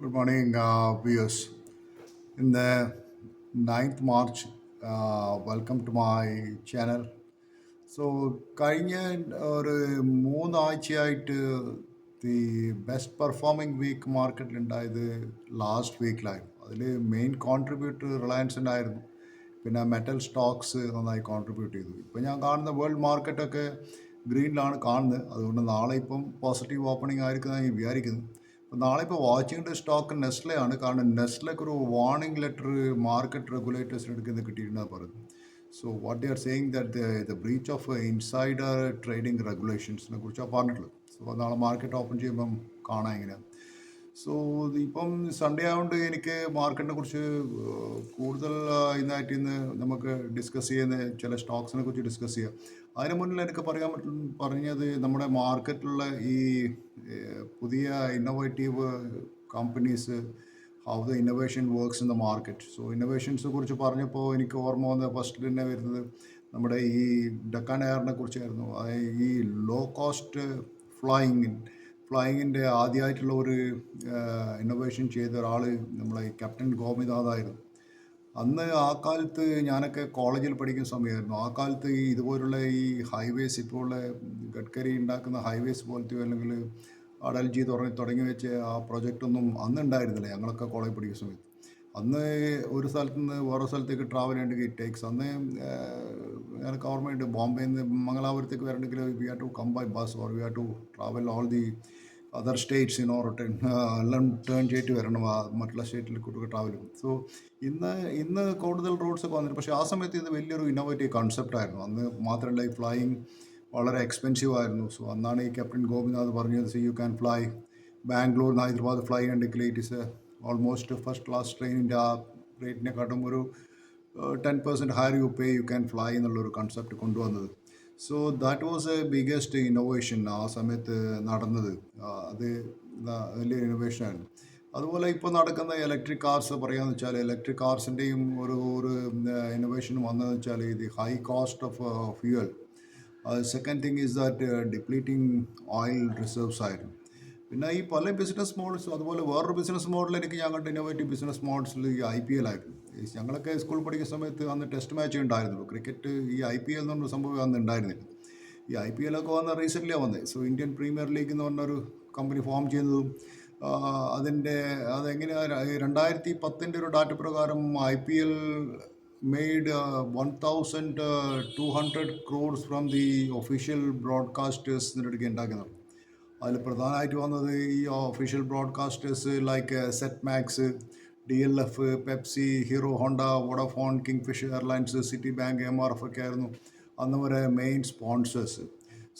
Good morning, viewers. In the 9th March, welcome to my channel. So കഴിഞ്ഞ ഒരു മൂന്നാഴ്ചയായിട്ട് the best performing week മാർക്കറ്റിലുണ്ടായത് last വീക്കിലായിരുന്നു. അതിൽ മെയിൻ കോൺട്രിബ്യൂട്ടർ റിലയൻസിൻ്റെ ആയിരുന്നു. പിന്നെ മെറ്റൽ സ്റ്റോക്സ് നന്നായി കോൺട്രിബ്യൂട്ട് ചെയ്തു. ഇപ്പം ഞാൻ കാണുന്ന വേൾഡ് മാർക്കറ്റൊക്കെ ഗ്രീനിലാണ് കാണുന്നത്. അതുകൊണ്ട് നാളെ ഇപ്പം പോസിറ്റീവ് ഓപ്പണിംഗ് ആയിരിക്കും ഞാൻ വിചാരിക്കുന്നു. അപ്പം നാളെ ഇപ്പോൾ വാച്ച് ചെയ്യേണ്ട സ്റ്റോക്ക് നെസ്ലെ ആണ്. കാരണം നെസ്ലക്ക് ഒരു വാർണിംഗ് ലെറ്റർ മാർക്കറ്റ് റെഗുലേറ്റേഴ്സിന് എടുക്കുന്നത് കിട്ടിയിട്ടുണ്ടെന്ന് പറയുന്നു. So what they are saying that the breach of insider trading regulations-നെ കുറിച്ചാണ് പറഞ്ഞിട്ടുള്ളത്. സോ നാളെ മാർക്കറ്റ് ഓപ്പൺ ചെയ്യുമ്പം കാണാം എങ്ങനെയാണ്. സോ ഇപ്പം സൺഡേ ആയതുകൊണ്ട് എനിക്ക് മാർക്കറ്റിനെ കുറിച്ച് കൂടുതൽ ഇന്നായിട്ട് ഇന്ന് നമുക്ക് ഡിസ്കസ് ചെയ്യുന്ന ചില സ്റ്റോക്സിനെ കുറിച്ച് ഡിസ്കസ് ചെയ്യാം. അതിന് മുന്നിൽ എനിക്ക് പറഞ്ഞത് നമ്മുടെ മാർക്കറ്റിലുള്ള ഈ പുതിയ innovative companies, how the innovation works in the market. So ഇന്നോവേഷൻസിനെ കുറിച്ച് പറഞ്ഞപ്പോൾ എനിക്ക് ഓർമ്മ വന്ന ഫസ്റ്റ് തന്നെ വരുന്നത് നമ്മുടെ ഈ ഡക്കാൻ എയറിനെ കുറിച്ചായിരുന്നു. ഈ ലോ കോസ്റ്റ് ഫ്ലൈയിങ്ങിൻ്റെ ആദ്യമായിട്ടുള്ള ഒരു ഇന്നോവേഷൻ ചെയ്ത ഒരാൾ നമ്മളെ ക്യാപ്റ്റൻ ഗോപിനാഥായിരുന്നു. അന്ന് ആ കാലത്ത് ഞാനൊക്കെ കോളേജിൽ പഠിക്കുന്ന സമയമായിരുന്നു. ആ കാലത്ത് ഇതുപോലുള്ള ഈ ഹൈവേസ്, ഇപ്പോൾ ഉള്ള ഗഡ്കരി ഉണ്ടാക്കുന്ന ഹൈവേസ് പോലത്തെയോ അല്ലെങ്കിൽ അടൽജി തുടങ്ങി വെച്ച ആ പ്രൊജക്റ്റൊന്നും അന്ന് ഉണ്ടായിരുന്നില്ല. ഞങ്ങളൊക്കെ കോളേജ് പഠിക്കുന്ന സമയത്ത് അന്ന് ഒരു സ്ഥലത്ത് നിന്ന് വേറെ സ്ഥലത്തേക്ക് ട്രാവൽ ചെയ്യേണ്ടെങ്കിൽ ഇറ്റ് ടേക്സ്. അന്ന് എനിക്ക് ഓർമ്മയുണ്ട്, ബോംബെയിൽ നിന്ന് മംഗലാപുരത്തേക്ക് വരണമെങ്കിൽ we have to come by bus or we have to travel all the other states in or എല്ലാം ടേൺ ചെയ്തിട്ട് വരണം മറ്റുള്ള സ്റ്റേറ്റിൽ കൂടെ ട്രാവൽ ചെയ്യും. സോ ഇന്ന് കൂടുതൽ റോഡ്സൊക്കെ വന്നിട്ട്, പക്ഷേ ആ സമയത്ത് ഇത് വലിയൊരു ഇന്നോവേറ്റീവ് കൺസെപ്റ്റ് ആയിരുന്നു. അന്ന് മാത്രമല്ല, ഈ ഫ്ലൈയിങ് വളരെ എക്സ്പെൻസീവ് ആയിരുന്നു. സോ അന്നാണ് ഈ ക്യാപ്റ്റൻ ഗോപിനാഥ് പറഞ്ഞത്, see you can fly Bangalore Hyderabad fly ഉണ്ടെങ്കിൽ it is almost first class ട്രെയിനിൻ്റെ ആ റേറ്റിനെക്കാട്ടും ഒരു 10% higher you pay you can fly എന്നുള്ളൊരു കൺസെപ്റ്റ് കൊണ്ടുവന്നത്. So that was a biggest innovation ആ സമയത്ത് നടന്നത്. അത് വലിയൊരു ഇന്നോവേഷനായിരുന്നു. അതുപോലെ ഇപ്പോൾ നടക്കുന്ന ഇലക്ട്രിക് കാർസ് പറയാമെന്ന് വെച്ചാൽ, ഇലക്ട്രിക് കാർസിൻ്റെയും ഒരു ഇന്നോവേഷൻ വന്നതെന്ന് വെച്ചാൽ ഇത് high cost of fuel. Second thing is that depleting oil reserves ആയിരുന്നു. പിന്നെ ഈ പല ബിസിനസ് മോഡൽസ്, അതുപോലെ വേറൊരു ബിസിനസ് മോഡൽ എനിക്ക് ഞങ്ങളുടെ ഇന്നോവേറ്റീവ് ബിസിനസ് മോഡൽസിൽ ഈ IPL ആയിരുന്നു. ഞങ്ങളൊക്കെ സ്കൂൾ പഠിക്കുന്ന സമയത്ത് അന്ന് ടെസ്റ്റ് മാച്ച് ഉണ്ടായിരുന്നുള്ളൂ. ക്രിക്കറ്റ് ഈ IPL എന്ന് പറഞ്ഞ സംഭവം അന്ന് ഉണ്ടായിരുന്നില്ല. ഈ IPL ഒക്കെ വന്ന റീസെൻ്റ്ലിയാണ് വന്നത്. സോ ഇന്ത്യൻ പ്രീമിയർ ലീഗ് എന്ന് പറഞ്ഞൊരു കമ്പനി ഫോം ചെയ്യുന്നതും അതെങ്ങനെയാണ് 2010 ഒരു ഡാറ്റ പ്രകാരം IPL made 1,200 crores from the official broadcasters എന്നിട്ട് ഉണ്ടാക്കുന്നത്. അതിൽ പ്രധാനമായിട്ട് വന്നത് ഈ official broadcasters like Set Max, DLF, Pepsi, Hero Honda, Vodafone, Kingfisher airlines, Citibank, MRF ഒക്കെ ആയിരുന്നു അന്ന് വരെ മെയിൻ സ്പോൺസേഴ്സ്.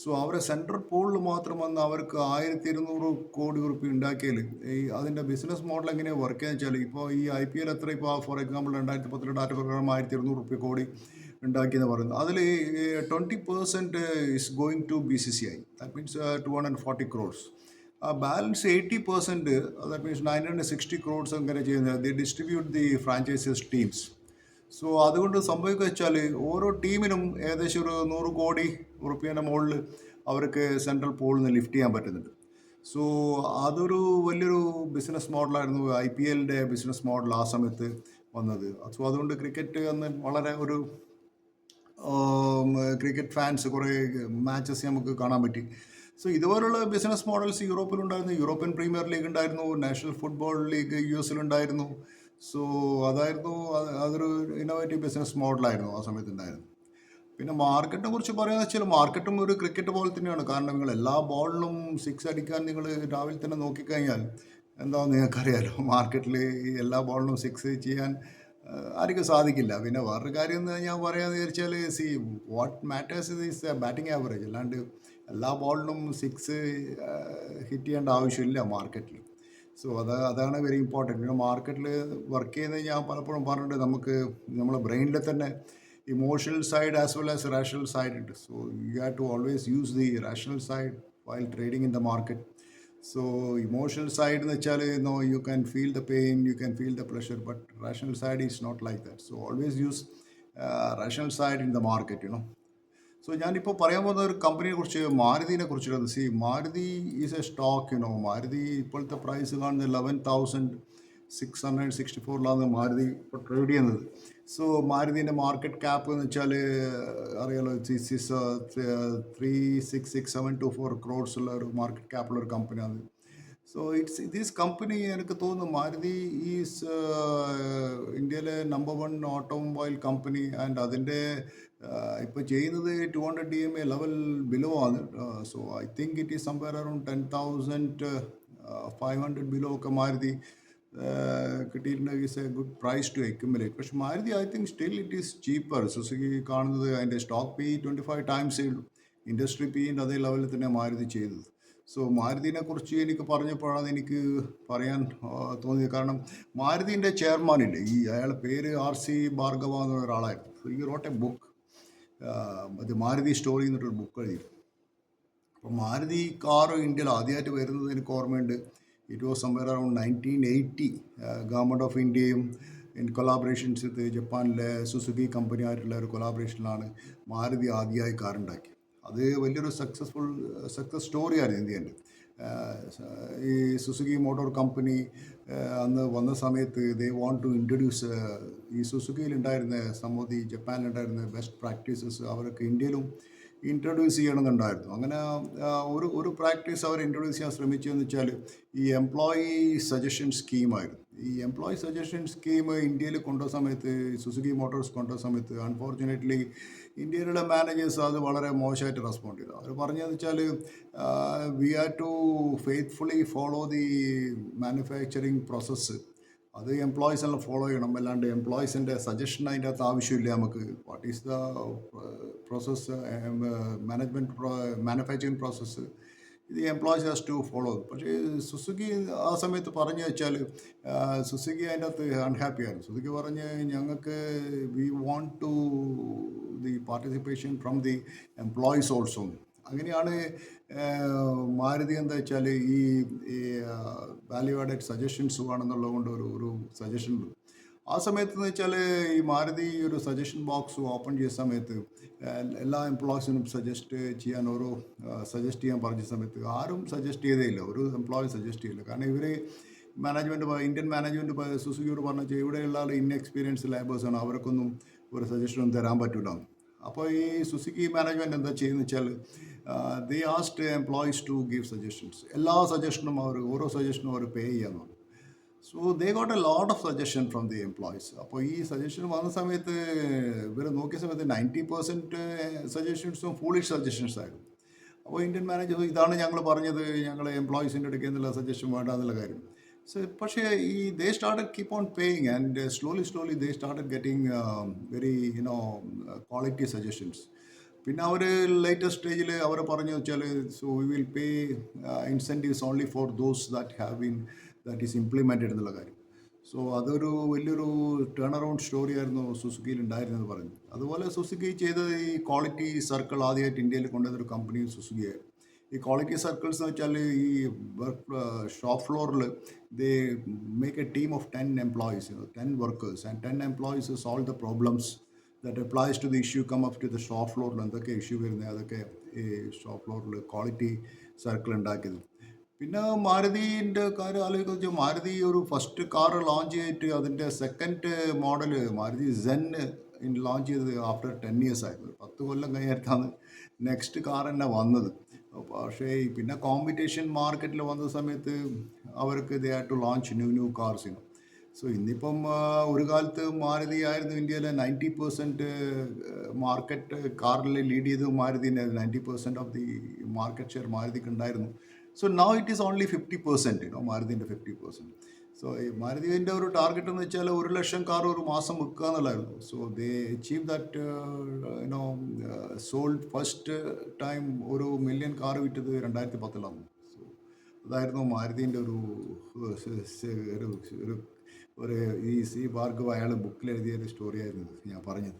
സോ അവരെ സെൻട്രൽ പൂളിൽ മാത്രം വന്ന് അവർക്ക് 1,200 കോടി റുപ്യ ഉണ്ടാക്കിയാൽ അതിൻ്റെ ബിസിനസ് മോഡൽ എങ്ങനെയാണ് വർക്ക് ചെയ്യുന്നത് വെച്ചാൽ, ഇപ്പോൾ ഈ IPL എത്ര, ഇപ്പോൾ ഫോർ എക്സാമ്പിൾ 2010 ഡാറ്റ പ്രകാരം 1,200 കോടി ഉണ്ടാക്കിയെന്ന് പറയുന്നത്. അതിൽ 20% is going to BCCI. That means 240 crores. Balance 80%, that means 960 crores അങ്ങനെ ചെയ്യുന്നത് the distribute the franchises teams. So അതുകൊണ്ട് സംഭവിക്കുക വെച്ചാൽ ഓരോ ടീമിനും ഏകദേശം ഒരു 100 കോടി റുപ്യേൻ്റെ മുകളിൽ അവർക്ക് സെൻട്രൽ പൂളിൽ നിന്ന് ലിഫ്റ്റ് ചെയ്യാൻ പറ്റുന്നുണ്ട്. സോ അതൊരു വലിയൊരു ബിസിനസ് മോഡലായിരുന്നു IPLൻ്റെ ബിസിനസ് മോഡൽ ആ സമയത്ത് വന്നത്. സോ അതുകൊണ്ട് ക്രിക്കറ്റ് അന്ന് വളരെ ഒരു ക്രിക്കറ്റ് ഫാൻസ് കുറേ മാച്ചസ് നമുക്ക് കാണാൻ പറ്റി. സോ ഇതുപോലുള്ള ബിസിനസ് മോഡൽസ് യൂറോപ്പിലുണ്ടായിരുന്നു. യൂറോപ്യൻ പ്രീമിയർ ലീഗ് ഉണ്ടായിരുന്നു, നാഷണൽ ഫുട്ബോൾ ലീഗ് US-ലുണ്ടായിരുന്നു. സോ അതൊരു ഇന്നോവേറ്റീവ് ബിസിനസ് മോഡലായിരുന്നു ആ സമയത്ത് ഉണ്ടായിരുന്നു. പിന്നെ മാർക്കറ്റിനെ കുറിച്ച് പറയുകയെന്ന് വെച്ചാൽ, മാർക്കറ്റും ഒരു ക്രിക്കറ്റ് പോലെ തന്നെയാണ്. കാരണം നിങ്ങൾ എല്ലാ ബോളിലും 6 അടിക്കാൻ നിങ്ങൾ രാവിലെ തന്നെ നോക്കിക്കഴിഞ്ഞാൽ എന്താണെന്ന് നിങ്ങൾക്കറിയാലോ. മാർക്കറ്റിൽ എല്ലാ ബോളിലും 6 ചെയ്യാൻ ആർക്കും സാധിക്കില്ല. പിന്നെ വേറൊരു കാര്യം എന്ന് ഞാൻ പറയാമെന്ന് വിചാരിച്ചാൽ, what matters is batting average. അല്ലാണ്ട് എല്ലാ ബോളിനും 6 ഹിറ്റ് ചെയ്യേണ്ട ആവശ്യമില്ല മാർക്കറ്റിൽ. സോ അതാണ് വെരി ഇമ്പോർട്ടൻറ്റ്. പിന്നെ മാർക്കറ്റിൽ വർക്ക് ചെയ്യുന്നത് ഞാൻ പലപ്പോഴും പറഞ്ഞിട്ടുണ്ട്, നമുക്ക് നമ്മളെ ബ്രെയിനിൽ തന്നെ emotional side as well as rational side ഉണ്ട്. So you have to always use the rational side while trading in the market. So emotional side എന്ന് വെച്ചാൽ you can feel the pain, you can feel the pleasure, but rational side is not like that. So always use rational side in the market. So ഞാനിപ്പോൾ പറയാൻ പോകുന്ന ഒരു കമ്പനിയെ കുറിച്ച്, മാരുതിനെ കുറിച്ചിട്ടാണ്. Maruti is a stock. Maruti ഇപ്പോഴത്തെ പ്രൈസ് കാണുന്നത് 11,664 മാരുതി ഇപ്പോൾ ട്രേഡ് ചെയ്യുന്നത്. സോ മാരുതിൻ്റെ മാർക്കറ്റ് ക്യാപ്പ് എന്ന് വെച്ചാൽ അറിയാലോ, 366724 ഉള്ള ഒരു മാർക്കറ്റ് ക്യാപ്പുള്ള ഒരു കമ്പനിയാണ്. സോ ദിസ് കമ്പനി, എനിക്ക് തോന്നുന്നു മാരുതി ഈസ് ഇന്ത്യയിലെ നമ്പർ 1 ഓട്ടോമൊബൈൽ കമ്പനി. ആൻഡ് അതിൻ്റെ ഇപ്പോൾ ചെയ്യുന്നത് 200 DMA ലെവൽ ബിലോ ആണ്. So I think it is somewhere around 10,500 below ഒക്കെ മാരുതി കിട്ടിയിട്ടുണ്ട്. Is a good price to accumulate. പക്ഷെ Maruti I think still it is cheaper. Suzuki കാണുന്നത് അതിൻ്റെ സ്റ്റോക്ക് പി 25 ടൈംസേ ഉള്ളൂ. ഇൻഡസ്ട്രി പിൻ്റെ അതേ ലെവലിൽ തന്നെ മാരുതി ചെയ്തത്. സോ മാരുതിനെ കുറിച്ച് എനിക്ക് പറഞ്ഞപ്പോഴാണ് എനിക്ക് പറയാൻ തോന്നിയത്. കാരണം മാരുതിൻ്റെ ചെയർമാനില്ലേ, അയാളുടെ പേര് RC ഭാർഗവ എന്ന ഒരാളായിരുന്നു. ഈ റോട്ട് എ ബുക്ക്, അത് മാരുതി സ്റ്റോറി എന്നിട്ടൊരു ബുക്ക് എഴുതി. അപ്പോൾ മാരുതി കാർ ഇന്ത്യയിൽ ആദ്യമായിട്ട് വരുന്നത് എനിക്ക് ഓർമ്മയുണ്ട്. It was somewhere around 1980. Government of ഇന്ത്യയും ഇൻ കൊളാബറേഷൻസ് വിത്ത് ജപ്പാനിലെ സുസുക്കി കമ്പനി ആയിട്ടുള്ള ഒരു കൊളാബറേഷനിലാണ് മാരുതി ആദ്യമായി കാറുണ്ടാക്കി. അത് വലിയൊരു സക്സസ് സ്റ്റോറിയായിരുന്നു ഇന്ത്യൻ്റെ. ഈ സുസുക്കി മോട്ടോർ കമ്പനി അന്ന് വന്ന സമയത്ത് ദേ വാണ്ട് ടു ഇൻട്രൊഡ്യൂസ് ഈ സുസുക്കിയിലുണ്ടായിരുന്ന സംബന്ധി ജപ്പാനിലുണ്ടായിരുന്ന ബെസ്റ്റ് പ്രാക്ടീസസ് അവർക്ക് ഇന്ത്യയിലും ഇൻട്രൊഡ്യൂസ് ചെയ്യണമെന്നുണ്ടായിരുന്നു. അങ്ങനെ ഒരു പ്രാക്ടീസ് അവർ ഇൻട്രൊഡ്യൂസ് ചെയ്യാൻ ശ്രമിച്ചതെന്ന് വെച്ചാൽ ഈ എംപ്ലോയി സജഷൻ സ്കീമായിരുന്നു. ഈ എംപ്ലോയി സജഷൻ സ്കീം ഇന്ത്യയിൽ കൊണ്ടുവന്ന സമയത്ത്, സുസുക്കി മോട്ടോഴ്സ് കൊണ്ടുവന്ന സമയത്ത്, അൺഫോർച്ചുനേറ്റ്ലി ഇന്ത്യയിലുള്ള മാനേജേഴ്സ് അത് വളരെ മോശമായിട്ട് റെസ്പോണ്ട് ചെയ്തു. അവർ പറഞ്ഞതെന്ന് വെച്ചാൽ we have to faithfully follow the manufacturing process. അത് എംപ്ലോയീസ് എല്ലാം ഫോളോ ചെയ്യണം. അല്ലാണ്ട് എംപ്ലോയീസിൻ്റെ സജഷൻ അതിൻ്റെ അകത്ത് ആവശ്യമില്ല. നമുക്ക് what is the process, manufacturing process, ഇത് എംപ്ലോയീസ് ഹാസ് ടു ഫോളോ. പക്ഷേ സുസുക്കി ആ സമയത്ത് പറഞ്ഞു വെച്ചാൽ സുസുക്കി അതിൻ്റെ അകത്ത് അൺഹാപ്പി ആയിരുന്നു. സുസുക്കി പറഞ്ഞ് ഞങ്ങൾക്ക് we want to the participation from the employees also. അങ്ങനെയാണ് മാരുതി എന്താ വെച്ചാൽ ഈ വാല്യൂ ആഡഡ് സജഷൻസ് വേണമെന്നുള്ളത് കൊണ്ട് ഒരു സജഷൻ. ആ സമയത്ത് എന്ന് വെച്ചാൽ ഈ മാരുതി ഒരു സജഷൻ ബോക്സ് ഓപ്പൺ ചെയ്ത സമയത്ത് എല്ലാ എംപ്ലോയീസിനും സജസ്റ്റ് ചെയ്യാൻ പറഞ്ഞ സമയത്ത് ആരും സജസ്റ്റ് ചെയ്തേയില്ല. ഒരു എംപ്ലോയി സജസ്റ്റ് ചെയ്യില്ല. കാരണം ഇവർ ഇന്ത്യൻ മാനേജ്മെൻറ്റ് സുസുക്കിയോട് പറഞ്ഞു ഇവിടെയുള്ള ഇൻഎക്സ്പീരിയൻസ് ലേബേഴ്സാണ്, അവർക്കൊന്നും ഒരു സജഷനൊന്നും തരാൻ പറ്റില്ല. അപ്പോൾ ഈ സുസുക്കി മാനേജ്മെൻറ്റ് എന്താ ചെയ്യുന്നത് വെച്ചാൽ they asked employees to give suggestions. എല്ലാ സജഷനും ഓരോ സജഷനും അവർ പേ ചെയ്യാൻ പറഞ്ഞു. So they got a lot of suggestion from the employees. അപ്പോൾ ഈ സജഷൻ വന്ന സമയത്ത് ഇവർ നോക്കിയ സമയത്ത് 90% സജഷൻസും ഫൂളിഷ് സജഷൻസ് ആയിരുന്നു. അപ്പോൾ ഇന്ത്യൻ മാനേജർ ഇതാണ് ഞങ്ങൾ പറഞ്ഞത്, ഞങ്ങൾ എംപ്ലോയീസിൻ്റെ അടുക്കൽ നിന്നുള്ള സജഷൻ വേണ്ട എന്നുള്ള കാര്യം. സോ പക്ഷേ ഈ ദേ started keep on paying and slowly they started getting very quality suggestions. പിന്നെ അവർ ലേറ്റസ്റ്റ് സ്റ്റേജിൽ അവർ പറഞ്ഞു വെച്ചാൽ so we will pay incentives only for those that is implemented എന്നുള്ള കാര്യം. സോ അതൊരു വലിയൊരു ടേൺ അറൗണ്ട് സ്റ്റോറി ആയിരുന്നു സുസുക്കിയിൽ ഉണ്ടായിരുന്നത് പറഞ്ഞു. അതുപോലെ സുസുക്കി ചെയ്തത് ഈ ക്വാളിറ്റി സർക്കിൾ ആദ്യമായിട്ട് ഇന്ത്യയിൽ കൊണ്ടുവന്നൊരു കമ്പനി സുസുക്കിയായിരുന്നു. ഈ ക്വാളിറ്റി സർക്കിൾസ് എന്ന് വെച്ചാൽ ഈ ഷോപ്പ് ഫ്ലോറിൽ they make A team of 10 employees, 10 workers, and 10 employees solve the problems that applies to the issue come up to the shop floor. എന്തൊക്കെ ഇഷ്യൂ വരുന്നത് അതൊക്കെ ഈ ഷോപ്പ് ഫ്ലോറിൽ ക്വാളിറ്റി സർക്കിൾ ഉണ്ടാക്കിയത്. പിന്നെ മാരുതിൻ്റെ കാര്യം ആലോചിക്കുക, മാരുതി ഒരു ഫസ്റ്റ് കാർ ലോഞ്ച് ചെയ്തിട്ട് അതിൻ്റെ second model Maruti Zen launch ചെയ്തത് ആഫ്റ്റർ 10 years ആയിരുന്നു. 10 കൊല്ലം കഴിഞ്ഞിട്ടാണ് നെക്സ്റ്റ് കാർ തന്നെ വന്നത്. പക്ഷേ പിന്നെ കോമ്പറ്റീഷൻ മാർക്കറ്റിൽ വന്ന സമയത്ത് അവർക്ക് they had to launch new കാർസിന്. സോ ഇന്നിപ്പം ഒരു കാലത്ത് മാരുതി ആയിരുന്നു ഇന്ത്യയിലെ 90% മാർക്കറ്റ് കാറിൽ ലീഡ് ചെയ്ത് മാരുതിൻ്റെ 90% ഓഫ് ദി മാർക്കറ്റ് ഷെയർ മാരുതിക്ക് ഉണ്ടായിരുന്നു. So now it is only 50%, മാരുതിൻ്റെ 50%. So ഈ മാരുതിൻ്റെ ഒരു ടാർഗറ്റ് എന്ന് വെച്ചാൽ 1,00,000 കാർ ഒരു മാസം വിൽക്കുക എന്നുള്ളതായിരുന്നു. So they achieve that sold first time 1,000,000 car വിറ്റത് 2010. സോ അതായിരുന്നു മാരുതിൻ്റെ ഒരു ഭാർഗവ അയാൾ ബുക്കിൽ എഴുതിയ ഒരു സ്റ്റോറി ആയിരുന്നു ഞാൻ പറഞ്ഞത്.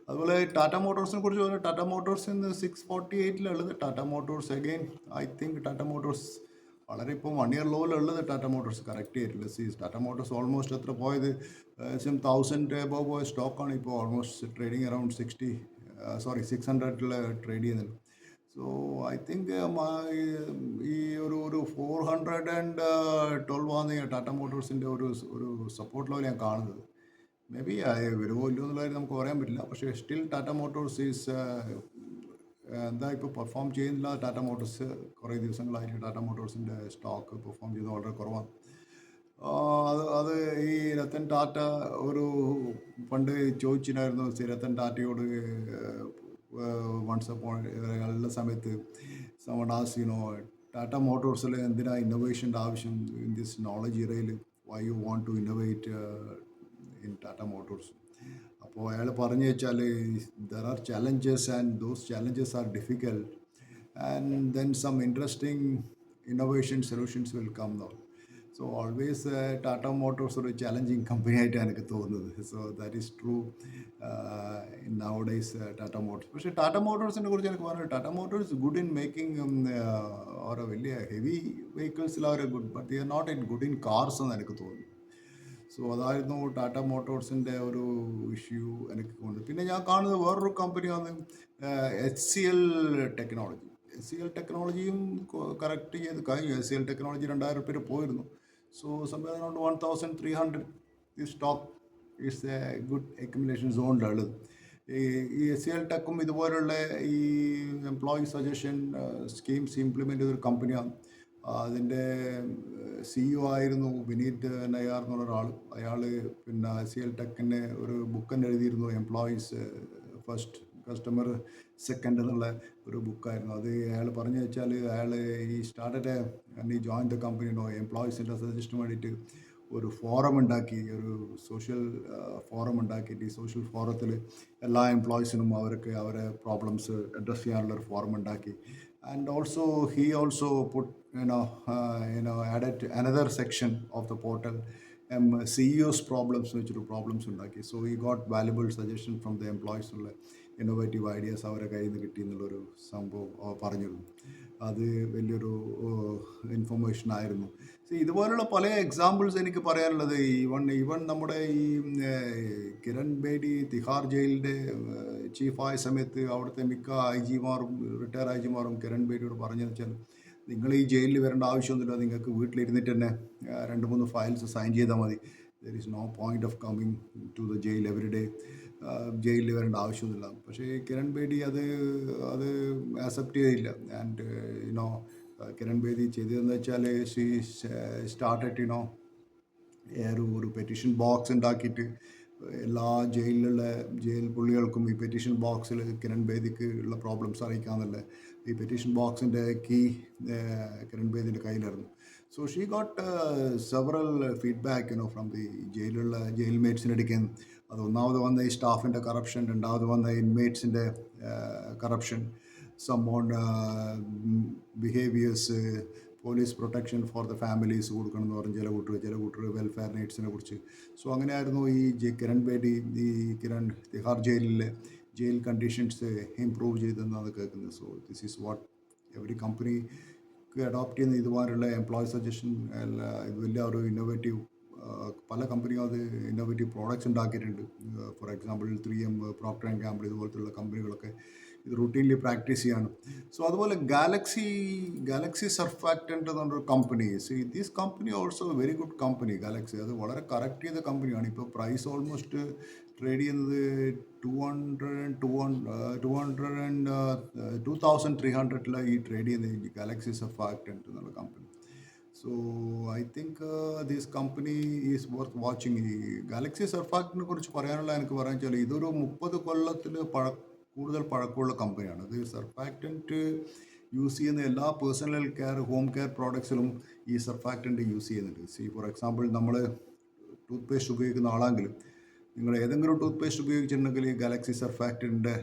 അതുപോലെ ടാറ്റ മോട്ടോഴ്സിനെ കുറിച്ച് പറഞ്ഞാൽ ടാറ്റ മോട്ടോഴ്സ് ഇന്ന് 648 Tata Motors again I think Tata Motors വളരെ ഇപ്പോൾ 1 year ലോയിലുള്ളത് ടാറ്റ മോട്ടോഴ്സ് കറക്റ്റ് ചെയ്തിട്ടില്ല. ടാറ്റ മോട്ടോഴ്സ് ഓൾമോസ്റ്റ് എത്ര പോയത് 1000 എബോവ് പോയ സ്റ്റോക്കാണ് ഇപ്പോൾ almost trading around 60 sorry 600 trade ചെയ്യുന്നുണ്ട്. സോ ഐ തിങ്ക് ഈ ഒരു 412 ആണ് ടാറ്റ മോട്ടോഴ്സിൻ്റെ ഒരു സപ്പോർട്ട് ലെവൽ ഞാൻ കാണുന്നത്. മേ ബി വരുമോ ഇല്ലയോ എന്നുള്ള കാര്യം നമുക്ക് പറയാൻ പറ്റില്ല. പക്ഷേ സ്റ്റിൽ ടാറ്റ മോട്ടോഴ്സ് ഈസ് എന്താ ഇപ്പോൾ പെർഫോം ചെയ്യുന്നില്ല. ടാറ്റ മോട്ടോഴ്സ് കുറേ ദിവസങ്ങളായിട്ട് ടാറ്റ മോട്ടോഴ്സിൻ്റെ സ്റ്റോക്ക് പെർഫോം ചെയ്യുന്നത് വളരെ കുറവാണ്. അത് ഈ രത്തൻ ടാറ്റ ഒരു പണ്ട് ചോദിച്ചിട്ടുണ്ടായിരുന്നു രത്തൻ ടാറ്റയോട് വൺസ് അപ്പോൺ ഉള്ള സമയത്ത് someone asked, ടാറ്റ മോട്ടോഴ്സിൽ എന്തിനാ ഇന്നോവേഷൻ്റെ ആവശ്യം ഇൻ ദിസ് നോളജ് ഇറയിൽ, why you want to innovate in Tata motors. അപ്പോൾ അയാൾ പറഞ്ഞു വെച്ചാൽ there are challenges and those challenges are difficult and then some interesting innovation solutions will come now. So always Tata motors ഒരു challenging company ആയിട്ടാണ് എനിക്ക് തോന്നുന്നത്. So that is true nowadays Tata motors. പക്ഷേ ടാറ്റ മോട്ടോഴ്സിനെ കുറിച്ച് എനിക്ക് പറഞ്ഞു, Tata motors good in making ഓരോ വലിയ heavy വെഹിക്കിൾസിൽ our good, but the are not in good in cars എന്ന് എനിക്ക് തോന്നുന്നു. സോ അതായിരുന്നു ടാറ്റ മോട്ടോഴ്സിൻ്റെ ഒരു ഇഷ്യൂ എനിക്ക് കൊണ്ട്. പിന്നെ ഞാൻ കാണുന്നത് വേറൊരു കമ്പനിയാണ് HCL ടെക്നോളജി. HCL ടെക്നോളജിയും കറക്റ്റ് ചെയ്ത് കഴിഞ്ഞു. HCL ടെക്നോളജി 2000 രൂപ പോയിരുന്നു. സോ സംഭവം അറൗണ്ട് 1300 ഈ stock is a good accumulation സോണിലുള്ളത്. ഈ HCL ടെക്കും ഇതുപോലുള്ള ഈ എംപ്ലോയി സജഷൻ സ്കീംസ് ഇംപ്ലിമെൻ്റ് ചെയ്തൊരു കമ്പനിയാണ്. അതിൻ്റെ CEO ആയിരുന്നു വിനീത് നയ്യാർ എന്നുള്ള ഒരാൾ. അയാൾ പിന്നെ HCL ടെക്കിന് ഒരു ബുക്ക് തന്നെ എഴുതിയിരുന്നു, എംപ്ലോയീസ് ഫസ്റ്റ് കസ്റ്റമർ സെക്കൻഡ് എന്നുള്ള ഒരു ബുക്കായിരുന്നു അത്. അയാൾ പറഞ്ഞു വെച്ചാൽ അയാൾ ഈ സ്റ്റാർട്ടഡ് ഈ ജോയിൻ ദ കമ്പനി എംപ്ലോയീസിൻ്റെ സജഷന് വേണ്ടിയിട്ട് ഒരു ഫോറം ഉണ്ടാക്കി, ഒരു സോഷ്യൽ ഫോറം ഉണ്ടാക്കിയിട്ട് ഈ സോഷ്യൽ ഫോറത്തിൽ എല്ലാ എംപ്ലോയീസിനും അവർക്ക് അവരെ പ്രോബ്ലംസ് അഡ്രസ്സ് ചെയ്യാനുള്ളൊരു ഫോറം ഉണ്ടാക്കി. And also he also put added another section of the portal, CEO's problems വെച്ചൊരു പ്രോബ്ലംസ് ഉണ്ടാക്കി. So he got valuable suggestion from the employees ഉള്ള ഇന്നോവേറ്റീവ് ഐഡിയാസ് അവരെ കയ്യിൽ നിന്ന് കിട്ടി എന്നുള്ളൊരു സംഭവം പറഞ്ഞിരുന്നു. അത് വലിയൊരു ഇൻഫർമേഷൻ ആയിരുന്നു. ഇതുപോലുള്ള പല എക്സാമ്പിൾസ് എനിക്ക് പറയാനുള്ളത്. ഈവൺ നമ്മുടെ ഈ കിരൺ ബേഡി തിഹാർ ജയിലിൻ്റെ ചീഫായ സമയത്ത് അവിടുത്തെ മിക്ക IG മാരും റിട്ടയർ IG മാരും കിരൺ ബേഡിയോട് പറഞ്ഞതെന്ന് വെച്ചാൽ, നിങ്ങൾ ഈ ജയിലിൽ വരേണ്ട ആവശ്യമൊന്നുമില്ല, നിങ്ങൾക്ക് വീട്ടിലിരുന്നിട്ട് തന്നെ 2-3 ഫയൽസ് സൈൻ ചെയ്താൽ മതി. There is no point of coming to the jail every day. ജയിലിൽ വരേണ്ട ആവശ്യമൊന്നുമില്ല. പക്ഷേ കിരൺ ബേഡി അത് ആക്സെപ്റ്റ് ചെയ്തില്ല. ആൻഡ് കിരൺ ബേദി ചെയ്തതെന്ന് വെച്ചാൽ ഷീ സ്റ്റാർട്ടഡ് ഒരു പെറ്റീഷൻ ബോക്സ് ഉണ്ടാക്കിയിട്ട് എല്ലാ ജയിൽ പുള്ളികൾക്കും ഈ പെറ്റീഷൻ ബോക്സിൽ കിരൺ ബേദിക്ക് ഉള്ള പ്രോബ്ലംസ് അറിയിക്കാമെന്നല്ല. ഈ പെറ്റീഷൻ ബോക്സിൻ്റെ കീ കിരൺ ബേദിൻ്റെ കയ്യിലായിരുന്നു. So she got several feedback from the jail മേറ്റ്സിൻ്റെ അടുക്കൽ. അത് ഒന്നാമത് വന്ന ഈ സ്റ്റാഫിൻ്റെ കറപ്ഷൻ, രണ്ടാമത് വന്ന ഇൻമേറ്റ്സിൻ്റെ corruption, some on behaviours, police protection for the families കൊടുക്കണം എന്ന് പറഞ്ഞ് ചില കൂട്ടർ വെൽഫെയർ നീഡ്സിനെ കുറിച്ച്. സോ അങ്ങനെയായിരുന്നു ഈ കിരൺ ബേഡി ഈ തിഹാർ ജയിലിലെ ജയിൽ കണ്ടീഷൻസ് ഇംപ്രൂവ് ചെയ്തെന്നാണ് കേൾക്കുന്നത്. So this is what every കമ്പനിക്ക് അഡോപ്റ്റ് ചെയ്യുന്ന ഇതുപോലുള്ള എംപ്ലോയി സജഷൻ ഇത് വലിയ ഒരു ഇന്നോവേറ്റീവ്. പല കമ്പനിയും അത് ഇന്നോവേറ്റീവ് പ്രോഡക്റ്റ്സ് ഉണ്ടാക്കിയിട്ടുണ്ട്. For example 3M, Procter and Gamble ഇതുപോലത്തുള്ള കമ്പനികളൊക്കെ ഇത് റുട്ടീൻലി പ്രാക്ടീസ് ചെയ്യാണ്. സോ അതുപോലെ ഗാലക്സി സർഫാക്റ്റൻ്റ് എന്ന് പറഞ്ഞൊരു കമ്പനി. This company also very good company. Galaxy അത് വളരെ കറക്റ്റ് ചെയ്ത കമ്പനിയാണ്. ഇപ്പോൾ പ്രൈസ് ഓൾമോസ്റ്റ് ട്രേഡ് ചെയ്യുന്നത് 2300 ഈ ട്രേഡ് ചെയ്യുന്നത് ഗാലക്സി സർഫാക്റ്റൻ്റ് എന്നുള്ള company. So I think this company is worth watching. ഈ ഗാലക്സി സർഫാക്റ്റിനെ കുറിച്ച് പറയാനുള്ള എനിക്ക് പറയാൻ വെച്ചാൽ ഇതൊരു 30 കൊല്ലത്തിൽ കൂടുതൽ പഴക്കമുള്ള കമ്പനിയാണ്. ഇത് സർഫാക്റ്റൻറ്റ് യൂസ് ചെയ്യുന്ന എല്ലാ പേഴ്സണൽ കെയർ, ഹോം കെയർ പ്രോഡക്ട്സിലും ഈ സർഫാക്റ്റൻറ്റ് യൂസ് ചെയ്യുന്നുണ്ട്. ഫോർ എക്സാമ്പിൾ നമ്മൾ ടൂത്ത് പേസ്റ്റ് ഉപയോഗിക്കുന്ന ആളെങ്കിലും നിങ്ങൾ ഏതെങ്കിലും ടൂത്ത് പേസ്റ്റ് ഉപയോഗിച്ചിട്ടുണ്ടെങ്കിൽ ഈ ഗാലക്സി സർഫാക്റ്റൻ്റെ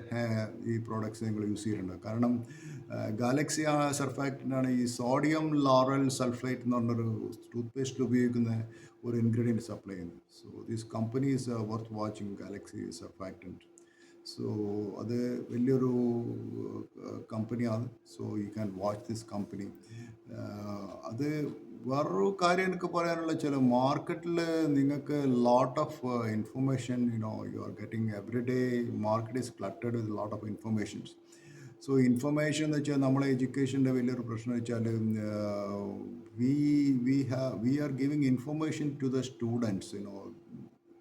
ഈ പ്രോഡക്ട്സ് നിങ്ങൾ യൂസ് ചെയ്തിട്ടുണ്ട്. കാരണം ഗാലക്സി സർഫാക്റ്റൻ്റാണ് ഈ സോഡിയം ലോറൽ സൾഫേറ്റ് എന്ന് പറഞ്ഞൊരു ടൂത്ത് പേസ്റ്റിൽ ഉപയോഗിക്കുന്ന ഒരു ഇൻഗ്രീഡിയൻറ്റ് സപ്ലൈ ചെയ്യുന്നത്. So these companies worth watching, Galaxy Surfactant. So അത് വലിയൊരു കമ്പനിയാണ്. So you can watch this company. അത് വേറൊരു കാര്യം എനിക്ക് പറയാനുള്ള ചില മാർക്കറ്റിൽ നിങ്ങൾക്ക് lot of information you are getting every day. Market is cluttered with lot of informations. So information എന്ന് വെച്ചാൽ നമ്മളെ എഡ്യൂക്കേഷൻ്റെ വലിയൊരു പ്രശ്നം വെച്ചാൽ we are giving information to the students.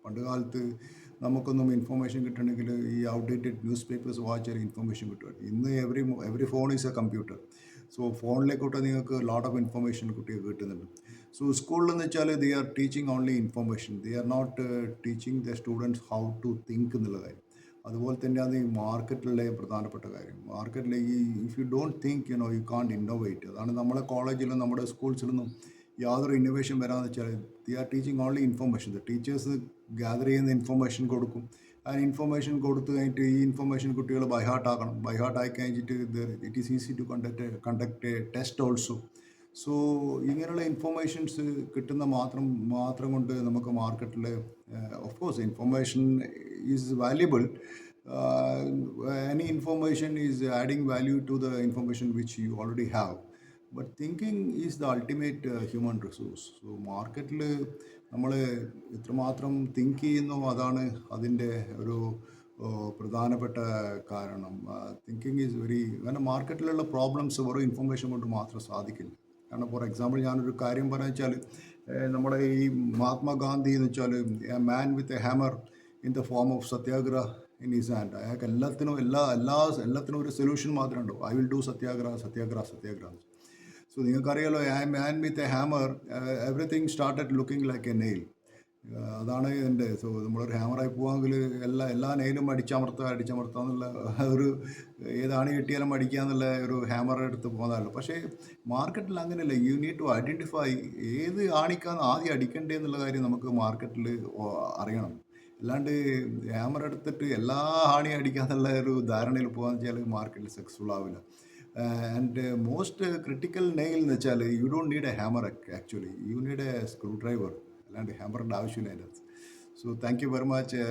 പണ്ട് കാലത്ത് നമുക്കൊന്നും ഇൻഫർമേഷൻ കിട്ടണമെങ്കിൽ ഈ ഔട്ട്ഡേറ്റഡ് ന്യൂസ് പേപ്പേഴ്സ് വായിച്ചാൽ ഇൻഫർമേഷൻ കിട്ടുമായിരുന്നു. ഇന്ന് every phone is a computer. So ഫോണിലേക്കൂട്ട് നിങ്ങൾക്ക് ലോട്ട് ഓഫ് ഇൻഫർമേഷൻ കുട്ടികൾക്ക് കിട്ടുന്നുണ്ട്. സോ സ്കൂളിലെന്ന് വെച്ചാൽ they are teaching only information. They are not teaching the students how to think എന്നുള്ള കാര്യം. അതുപോലെ തന്നെയാണ് ഈ മാർക്കറ്റിലെ പ്രധാനപ്പെട്ട കാര്യം. മാർക്കറ്റിൽ ഈ if you don't think you കാണ്ട് ഇന്നോവേറ്റ്. അതാണ് നമ്മളെ കോളേജിലും നമ്മുടെ സ്കൂൾസിലൊന്നും യാതൊരു ഇന്നോവേഷൻ വരാമെന്ന് വെച്ചാൽ they are teaching only information. The teachers gather ചെയ്യുന്ന ഇൻഫർമേഷൻ കൊടുക്കും. ആ ഇൻഫർമേഷൻ കൊടുത്തു കഴിഞ്ഞിട്ട് ഈ ഇൻഫർമേഷൻ കുട്ടികൾ ബൈഹാർട്ട് ആക്കണം. ബൈഹാർട്ട് ആയി കഴിഞ്ഞിട്ട് it is easy to conduct a test also. So ഇങ്ങനെയുള്ള ഇൻഫർമേഷൻസ് കിട്ടുന്ന മാത്രം കൊണ്ട് നമുക്ക് മാർക്കറ്റിൽ of course information is valuable. any information is adding value to the information which you already have. But thinking is the ultimate human resource. So മാർക്കറ്റിൽ നമ്മൾ എത്രമാത്രം think ചെയ്യുന്നു അതാണ് അതിൻ്റെ ഒരു പ്രധാനപ്പെട്ട കാരണം. തിങ്കിങ് ഈസ് വെരി, കാരണം മാർക്കറ്റിലുള്ള പ്രോബ്ലംസ് വെറും ഇൻഫർമേഷൻ കൊണ്ട് മാത്രം സാധിക്കില്ല. കാരണം ഫോർ എക്സാമ്പിൾ ഞാനൊരു കാര്യം പറഞ്ഞു വെച്ചാൽ നമ്മുടെ ഈ മഹാത്മാഗാന്ധി എന്ന് വെച്ചാൽ a man with a hammer in the form of Satyagraha in his hand. അയാൾക്ക് എല്ലാത്തിനും ഒരു സൊല്യൂഷൻ മാത്രമേ ഉണ്ടോ. I will do Satyagraha. So നിങ്ങൾക്കറിയാലോ, I man with a hammer, everything started looking like A nail. അതാണ് എൻ്റെ. സോ നമ്മളൊരു ഹാമറായി പോവാമെങ്കിൽ എല്ലാ നെയിലും അടിച്ചമർത്തുക എന്നുള്ള ഒരു ഏതാണ് കിട്ടിയാലും അടിക്കുക എന്നുള്ള ഒരു ഹാമർ എടുത്ത് പോകുന്നതല്ലോ. പക്ഷേ മാർക്കറ്റിൽ അങ്ങനെയല്ല. യു നീഡ് ടു ഐഡൻറ്റിഫൈ ഏത് ആണിക്കാന്ന് ആദ്യം അടിക്കണ്ടേ എന്നുള്ള കാര്യം നമുക്ക് മാർക്കറ്റിൽ അറിയണം. അല്ലാണ്ട് ഹാമർ എടുത്തിട്ട് എല്ലാ ആണിയും അടിക്കാന്നുള്ള ഒരു ധാരണയിൽ പോകാന്ന് വെച്ചാൽ മാർക്കറ്റിൽ സക്സസ്ഫുൾ ആവില്ല. ആൻഡ് മോസ്റ്റ് ക്രിട്ടിക്കൽ നെയിൽ എന്ന് വെച്ചാൽ you don't need A hammer actually, you need A screw driver. അല്ലാണ്ട് ഹാമറിൻ്റെ ആവശ്യമില്ല അതിൻ്റെ അകത്ത്. So thank you very much.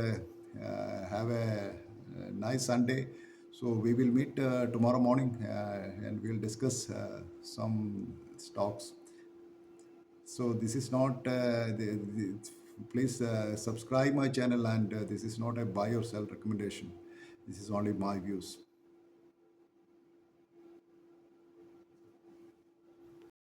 Have A nice Sunday. So we will meet tomorrow morning and we will discuss some stocks. So this is not please subscribe my channel, and this is not a buy or sell recommendation. This is only my views.